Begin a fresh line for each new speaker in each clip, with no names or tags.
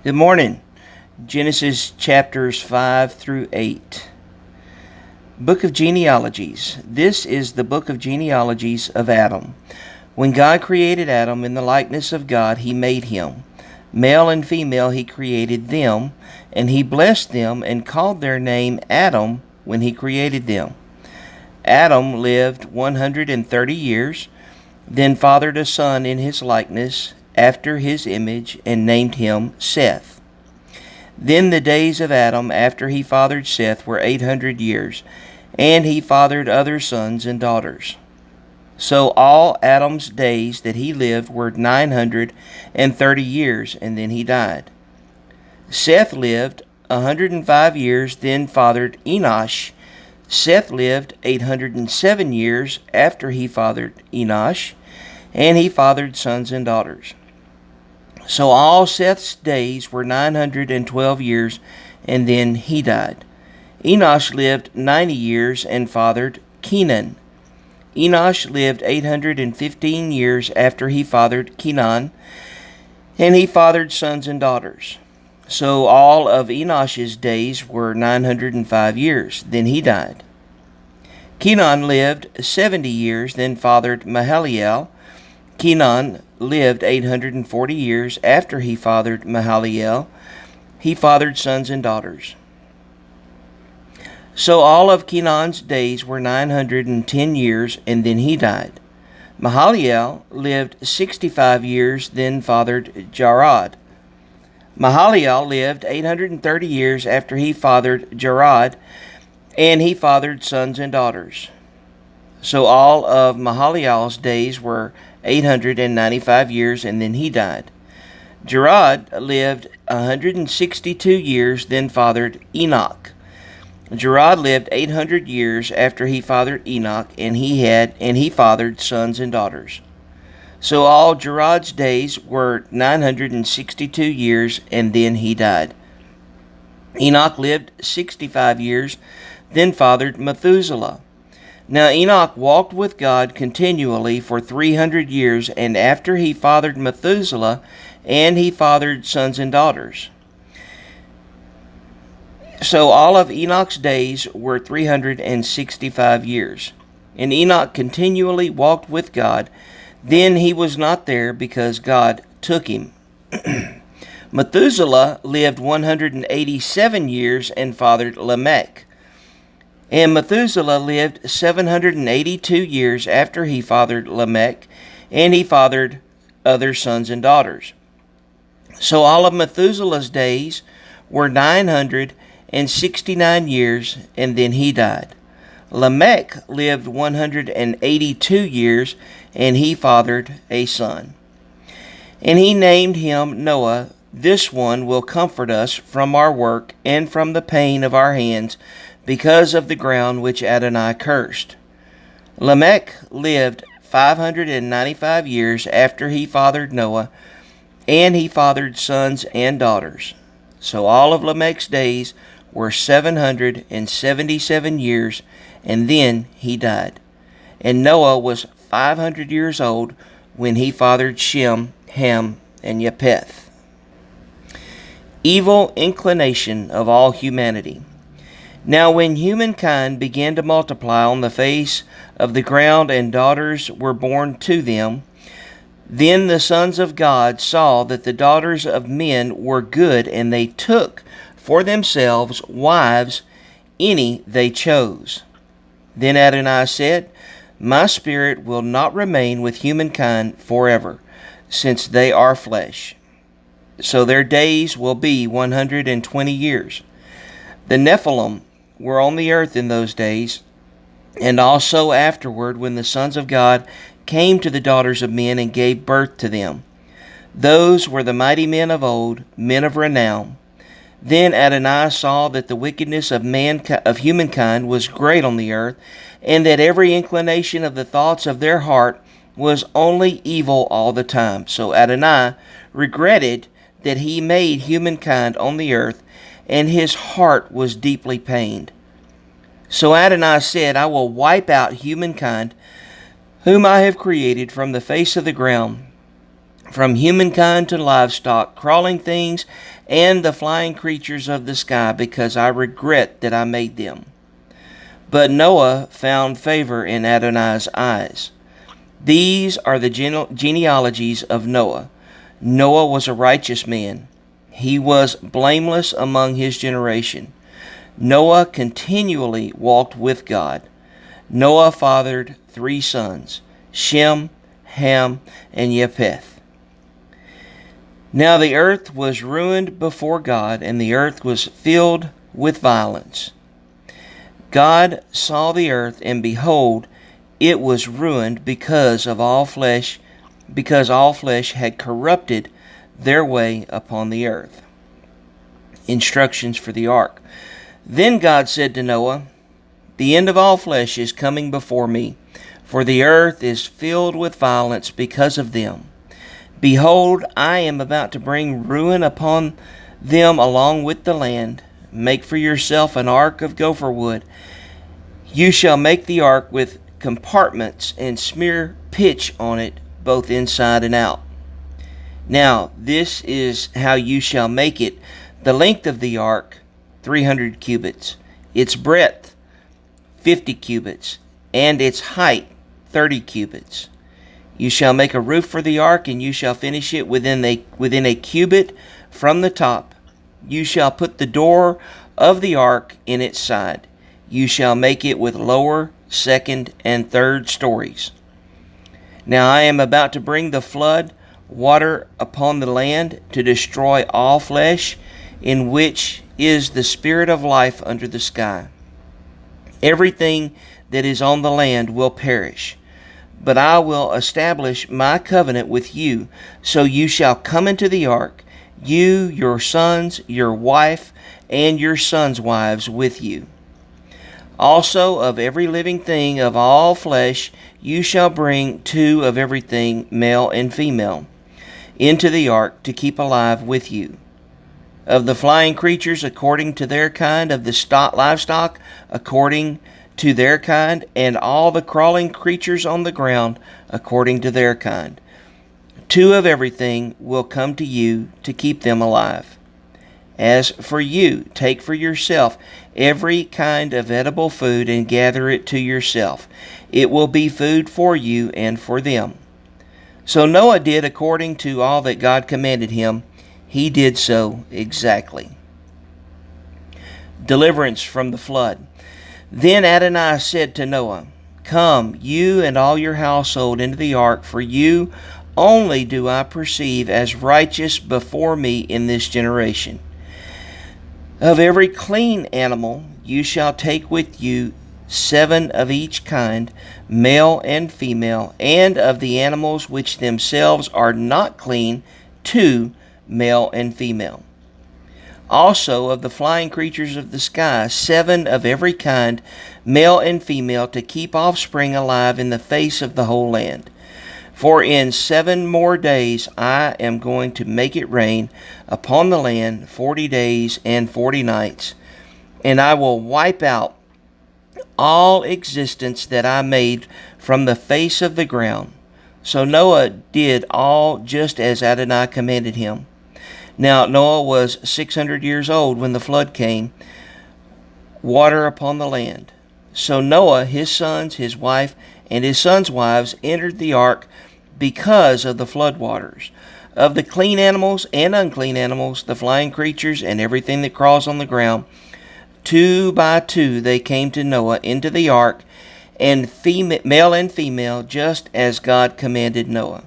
Good morning. Genesis chapters 5 through 8. Book of Genealogies. This is the book of genealogies of Adam. When God created Adam in the likeness of God, he made him. Male and female he created them, and he blessed them and called their name Adam when he created them. Adam lived 130 years, then fathered a son in his likeness, after his image, and named him Seth. Then the days of Adam after he fathered Seth were 800 years, and he fathered other sons and daughters. So all Adam's days that he lived were 930 years, and then he died. Seth lived 105 years, then fathered Enosh. Seth lived 807 years after he fathered Enosh, and he fathered sons and daughters. So all Seth's days were 912 years, and then he died. Enosh lived 90 years and fathered Kenan. Enosh lived 815 years after he fathered Kenan, and he fathered sons and daughters. So all of Enosh's days were 905 years, then he died. Kenan lived 70 years, then fathered Mahalalel. Kenan lived 840 years after he fathered Mahalalel. He fathered sons and daughters. So all of Kenan's days were 910 years, and then he died. Mahalalel lived 65 years, then fathered Jared. Mahalalel lived 830 years after he fathered Jared, and he fathered sons and daughters. So all of Mahalalel's days were 895 years, and then he died. Jared lived 162 years, then fathered Enoch. Jared lived 800 years after he fathered Enoch, and he fathered sons and daughters. So all Jared's days were 962 years, and then he died. Enoch lived 65 years, then fathered Methuselah. Now Enoch walked with God continually for 300 years, and after he fathered Methuselah, and he fathered sons and daughters. So all of Enoch's days were 365 years. And Enoch continually walked with God. Then he was not there because God took him. Methuselah lived 187 years and fathered Lamech. And Methuselah lived 782 years after he fathered Lamech, and he fathered other sons and daughters. So all of Methuselah's days were 969 years, and then he died. Lamech lived 182 years, and he fathered a son. And he named him Noah. This one will comfort us from our work and from the pain of our hands, because of the ground which Adonai cursed. Lamech lived 595 years after he fathered Noah, and he fathered sons and daughters. So all of Lamech's days were 777 years, and then he died. And Noah was 500 years old when he fathered Shem, Ham, and Japheth. Evil inclination of all humanity. Now when humankind began to multiply on the face of the ground, and daughters were born to them, then the sons of God saw that the daughters of men were good, and they took for themselves wives, any they chose. Then Adonai said, My spirit will not remain with humankind forever, since they are flesh. So their days will be 120 years. The Nephilim were on the earth in those days, and also afterward, when the sons of God came to the daughters of men and gave birth to them. Those were the mighty men of old, men of renown. Then Adonai saw that the wickedness of humankind was great on the earth, and that every inclination of the thoughts of their heart was only evil all the time. So Adonai regretted that he made humankind on the earth, and his heart was deeply pained. So Adonai said, I will wipe out humankind, whom I have created from the face of the ground, from humankind to livestock, crawling things, and the flying creatures of the sky, because I regret that I made them. But Noah found favor in Adonai's eyes. These are the genealogies of Noah. Noah was a righteous man. He was blameless among his generation. Noah continually walked with God. Noah fathered 3 sons, Shem, Ham, and Japheth. Now the earth was ruined before God, and the earth was filled with violence. God saw the earth, and behold, it was ruined because all flesh had corrupted their way upon the earth. Instructions for the ark. Then God said to Noah, the end of all flesh is coming before me, for the earth is filled with violence because of them. Behold, I am about to bring ruin upon them along with the land. Make for yourself an ark of gopher wood. You shall make the ark with compartments and smear pitch on it, both inside and out. Now, this is how you shall make it. The length of the ark, 300 cubits. Its breadth, 50 cubits. And its height, 30 cubits. You shall make a roof for the ark, and you shall finish it within a cubit from the top. You shall put the door of the ark in its side. You shall make it with lower, second, and third stories. Now I am about to bring the flood water upon the land to destroy all flesh, in which is the spirit of life under the sky. Everything that is on the land will perish. But I will establish my covenant with you, so you shall come into the ark, you, your sons, your wife, and your sons' wives with you. Also of every living thing of all flesh you shall bring 2 of everything, male and female, into the ark to keep alive with you. Of the flying creatures according to their kind, of the livestock according to their kind, and all the crawling creatures on the ground according to their kind. 2 of everything will come to you to keep them alive. As for you, take for yourself every kind of edible food and gather it to yourself. It will be food for you and for them. So Noah did according to all that God commanded him. He did so exactly. Deliverance from the flood. Then Adonai said to Noah, come, you and all your household, into the ark, for you only do I perceive as righteous before me in this generation. Of every clean animal you shall take with you 7 of each kind, male and female, and of the animals which themselves are not clean, 2, male and female. Also of the flying creatures of the sky, 7 of every kind, male and female, to keep offspring alive in the face of the whole land. For in 7 more days I am going to make it rain upon the land 40 days and 40 nights, and I will wipe out all existence that I made from the face of the ground. So Noah did all just as Adonai commanded him. Now Noah was 600 years old when the flood came, water upon the land. So Noah, his sons, his wife, and his sons' wives entered the ark because of the flood waters. Of the clean animals and unclean animals, the flying creatures, and everything that crawls on the ground, 2 by 2 they came to Noah into the ark, and male and female, just as God commanded Noah.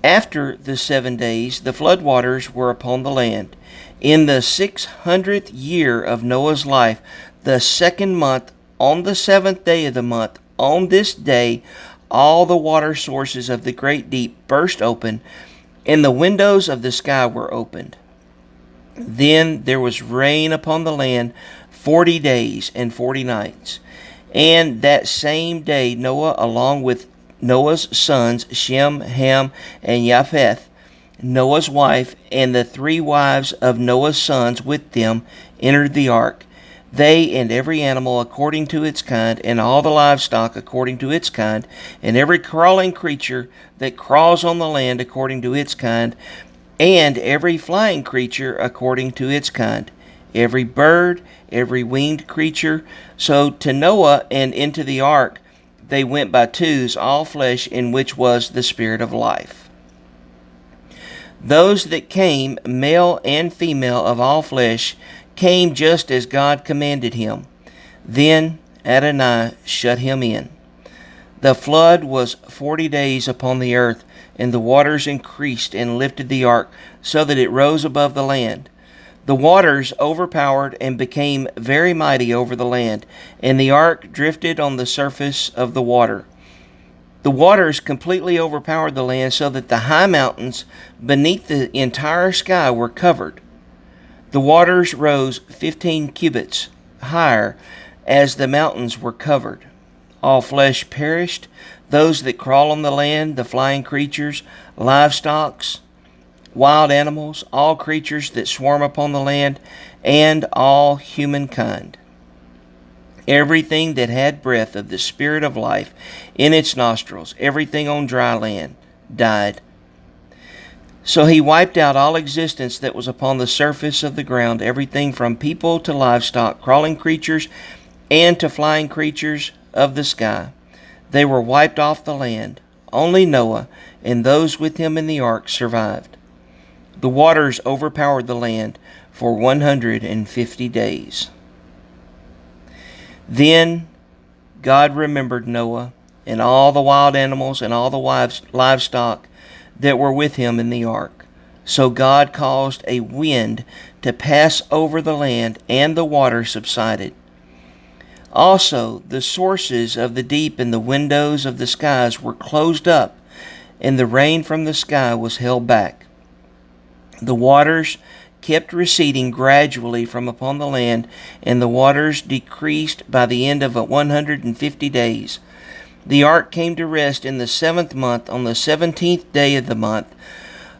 After the 7 days, the flood waters were upon the land. In the 600th year of Noah's life, the 2nd month, on the 7th day of the month, on this day, all the water sources of the great deep burst open, and the windows of the sky were opened. Then there was rain upon the land 40 days and 40 nights. And that same day Noah, along with Noah's sons, Shem, Ham, and Japheth, Noah's wife, and the 3 wives of Noah's sons with them, entered the ark. they and every animal according to its kind, and all the livestock according to its kind, and every crawling creature that crawls on the land according to its kind, and every flying creature according to its kind, every bird, every winged creature. So to Noah and into the ark they went by twos, all flesh in which was the spirit of life. Those that came, male and female of all flesh, came just as God commanded him. Then Adonai shut him in. The flood was 40 days upon the earth, and the waters increased and lifted the ark, so that it rose above the land. The waters overpowered and became very mighty over the land, and the ark drifted on the surface of the water. The waters completely overpowered the land, so that the high mountains beneath the entire sky were covered. The waters rose 15 cubits higher as the mountains were covered. All flesh perished, those that crawl on the land, the flying creatures, livestock, wild animals, all creatures that swarm upon the land, and all humankind. Everything that had breath of the Spirit of life in its nostrils, everything on dry land, died. So he wiped out all existence that was upon the surface of the ground, everything from people to livestock, crawling creatures, and to flying creatures of the sky. They were wiped off the land. Only Noah and those with him in the ark survived. The waters overpowered the land for 150 days. Then God remembered Noah and all the wild animals and all the livestock that were with him in the ark. So God caused a wind to pass over the land, and the water subsided. Also, the sources of the deep and the windows of the skies were closed up, and the rain from the sky was held back. The waters kept receding gradually from upon the land, and the waters decreased by the end of 150 days. The ark came to rest in the 7th month, on the 17th day of the month,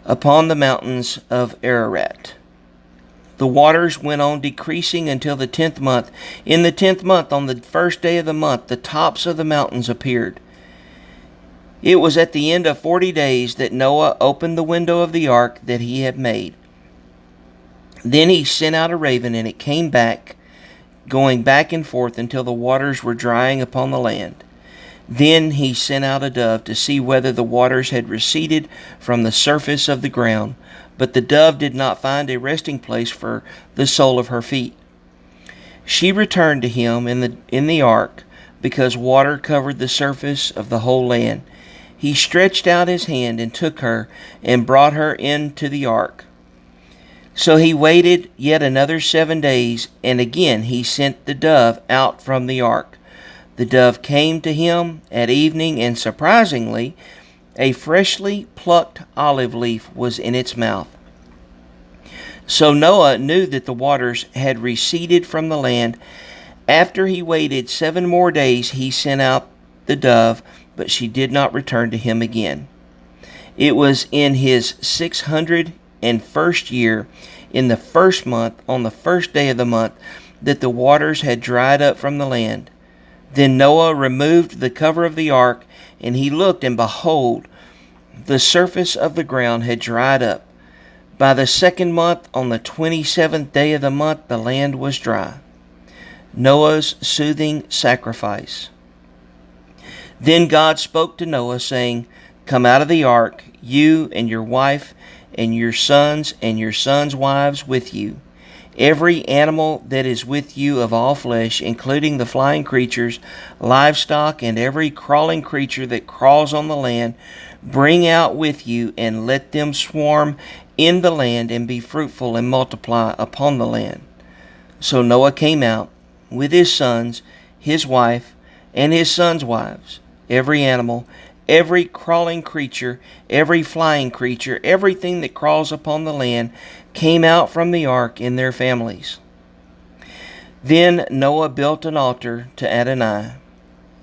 upon the mountains of Ararat. The waters went on decreasing until the 10th month. In the 10th month, on the 1st day of the month, the tops of the mountains appeared. It was at the end of 40 days that Noah opened the window of the ark that he had made. Then he sent out a raven, and it came back, going back and forth until the waters were drying upon the land. Then he sent out a dove to see whether the waters had receded from the surface of the ground. But the dove did not find a resting place for the sole of her feet. She returned to him in the ark, because water covered the surface of the whole land. He stretched out his hand and took her and brought her into the ark. So he waited yet another 7 days, and again he sent the dove out from the ark. The dove came to him at evening, and surprisingly, a freshly plucked olive leaf was in its mouth. So Noah knew that the waters had receded from the land. After he waited 7 more days, he sent out the dove, but she did not return to him again. It was in his 601st year, in the 1st month, on the 1st day of the month, that the waters had dried up from the land. Then Noah removed the cover of the ark, and he looked, and behold, the surface of the ground had dried up. By the 2nd month, on the 27th day of the month, the land was dry. Noah's soothing sacrifice. Then God spoke to Noah, saying, "Come out of the ark, you and your wife, and your sons wives with you. Every animal that is with you of all flesh, including the flying creatures, livestock, and every crawling creature that crawls on the land, bring out with you, and let them swarm in the land, and be fruitful and multiply upon the land." So Noah came out with his sons, his wife, and his sons' wives, every animal, every crawling creature, every flying creature, everything that crawls upon the land, came out from the ark in their families. Then Noah built an altar to Adonai,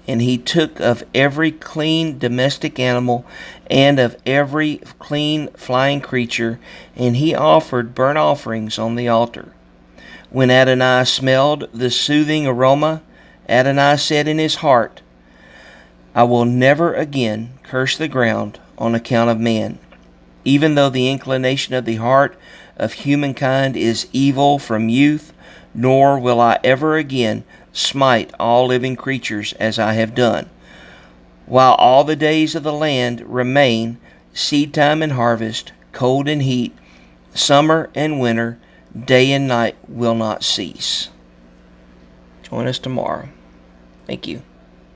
and he took of every clean domestic animal and of every clean flying creature, and he offered burnt offerings on the altar. When Adonai smelled the soothing aroma, Adonai said in his heart, I will never again curse the ground on account of man. Even though the inclination of the heart of humankind is evil from youth, nor will I ever again smite all living creatures as I have done. While all the days of the land remain, seed time and harvest, cold and heat, summer and winter, day and night will not cease. Join us tomorrow. Thank you.